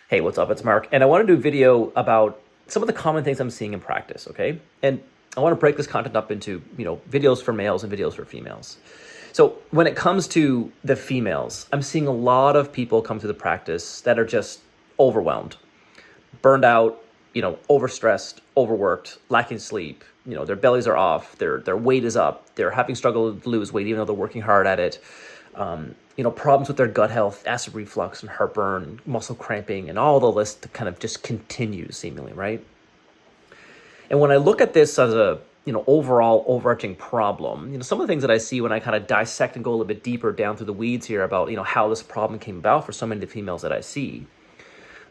Hey, what's up? It's Mark, and I want to do a video about some of the common things I'm seeing in practice, okay? And I want to break this content up into, videos for males and videos for females. So when it comes to the females, I'm seeing a lot of people come to the practice that are just overwhelmed, burned out, overstressed, overworked, lacking sleep. Their bellies are off, their weight is up, they're having struggle to lose weight even though they're working hard at it. Problems with their gut health, acid reflux and heartburn, muscle cramping, and all the list kind of just continues seemingly, right? And when I look at this as a, overall overarching problem, some of the things that I see when I kind of dissect and go a little bit deeper down through the weeds here about, how this problem came about for so many of the females that I see,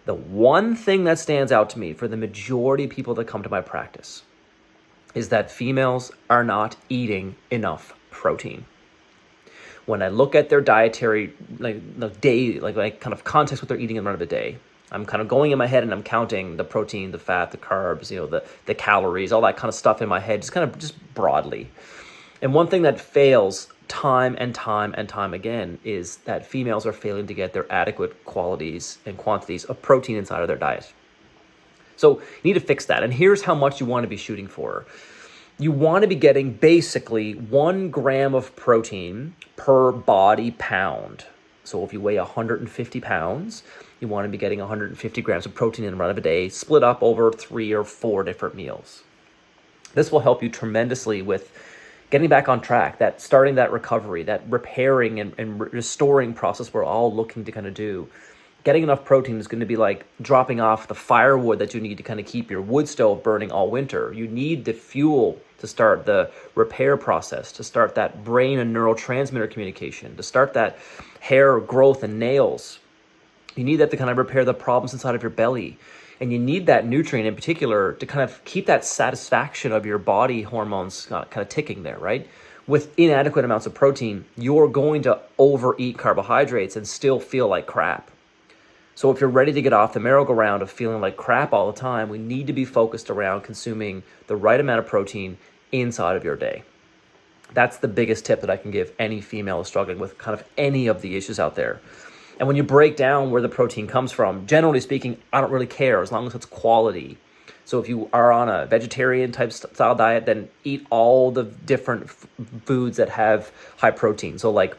the one thing that stands out to me for the majority of people that come to my practice is that females are not eating enough protein. When I look at their dietary day, kind of context what they're eating in the run of a day, I'm kind of going in my head and I'm counting the protein, the fat, the carbs, the calories, all that kind of stuff in my head, just broadly. And one thing that fails time and time and time again is that females are failing to get their adequate qualities and quantities of protein inside of their diet. So you need to fix that. And here's how much you want to be shooting for. You want to be getting basically 1 gram of protein per body pound. So if you weigh 150 pounds, you want to be getting 150 grams of protein in the run of a day, split up over 3 or 4 different meals. This will help you tremendously with getting back on track, that starting that recovery, that repairing and restoring process we're all looking to kind of do. Getting enough protein is going to be like dropping off the firewood that you need to kind of keep your wood stove burning all winter. You need the fuel to start the repair process, to start that brain and neurotransmitter communication, to start that hair growth and nails. You need that to kind of repair the problems inside of your belly. And you need that nutrient in particular to kind of keep that satisfaction of your body hormones kind of ticking there, right? With inadequate amounts of protein, you're going to overeat carbohydrates and still feel like crap. So if you're ready to get off the merry-go-round of feeling like crap all the time, we need to be focused around consuming the right amount of protein inside of your day. That's the biggest tip that I can give any female struggling with kind of any of the issues out there. And when you break down where the protein comes from, generally speaking, I don't really care as long as it's quality. So if you are on a vegetarian type style diet, then eat all the different foods that have high protein. So like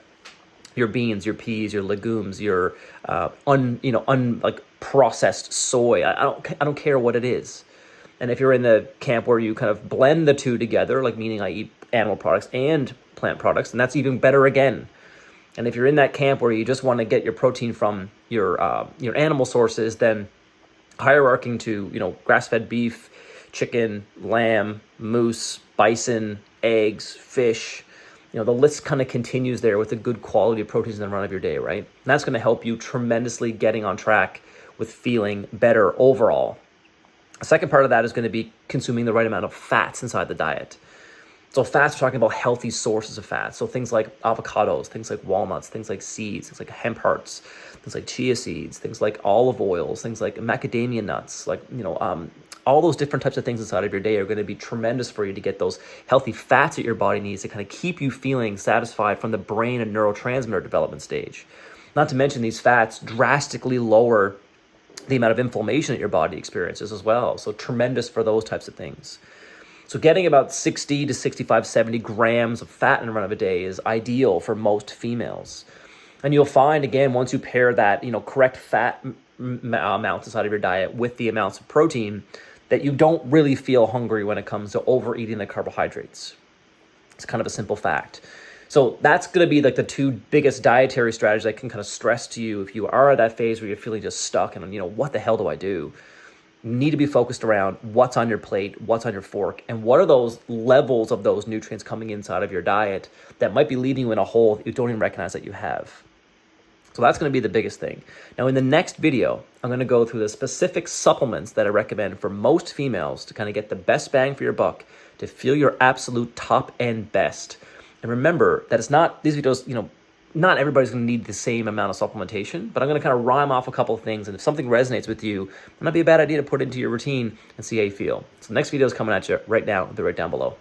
your beans, your peas, your legumes, your processed soy. I don't care what it is. And if you're in the camp where you kind of blend the two together, like meaning I eat animal products and plant products, and that's even better again. And if you're in that camp where you just want to get your protein from your animal sources, then hierarching to grass-fed beef, chicken, lamb, moose, bison, eggs, fish. The list kind of continues there with a good quality of proteins in the run of your day, right? And that's going to help you tremendously getting on track with feeling better overall. The second part of that is going to be consuming the right amount of fats inside the diet. So fats, we're talking about healthy sources of fat. So things like avocados, things like walnuts, things like seeds, things like hemp hearts, things like chia seeds, things like olive oils, things like macadamia nuts, all those different types of things inside of your day are going to be tremendous for you to get those healthy fats that your body needs to kind of keep you feeling satisfied from the brain and neurotransmitter development stage. Not to mention these fats drastically lower the amount of inflammation that your body experiences as well. So tremendous for those types of things. So getting about 60 to 65, 70 grams of fat in the run of a day is ideal for most females. And you'll find, again, once you pair that, correct fat amounts inside of your diet with the amounts of protein, that you don't really feel hungry when it comes to overeating the carbohydrates. It's kind of a simple fact. So that's going to be like the 2 biggest dietary strategies I can kind of stress to you if you are at that phase where you're feeling just stuck and, what the hell do I do? You need to be focused around what's on your plate, what's on your fork, and what are those levels of those nutrients coming inside of your diet that might be leaving you in a hole that you don't even recognize that you have. So that's going to be the biggest thing. Now, in the next video, I'm going to go through the specific supplements that I recommend for most females to kind of get the best bang for your buck, to feel your absolute top and best. And remember that it's not, these videos, not everybody's going to need the same amount of supplementation, but I'm going to kind of rhyme off a couple of things. And if something resonates with you, it might be a bad idea to put it into your routine and see how you feel. So the next video is coming at you right now. It'll be right down below.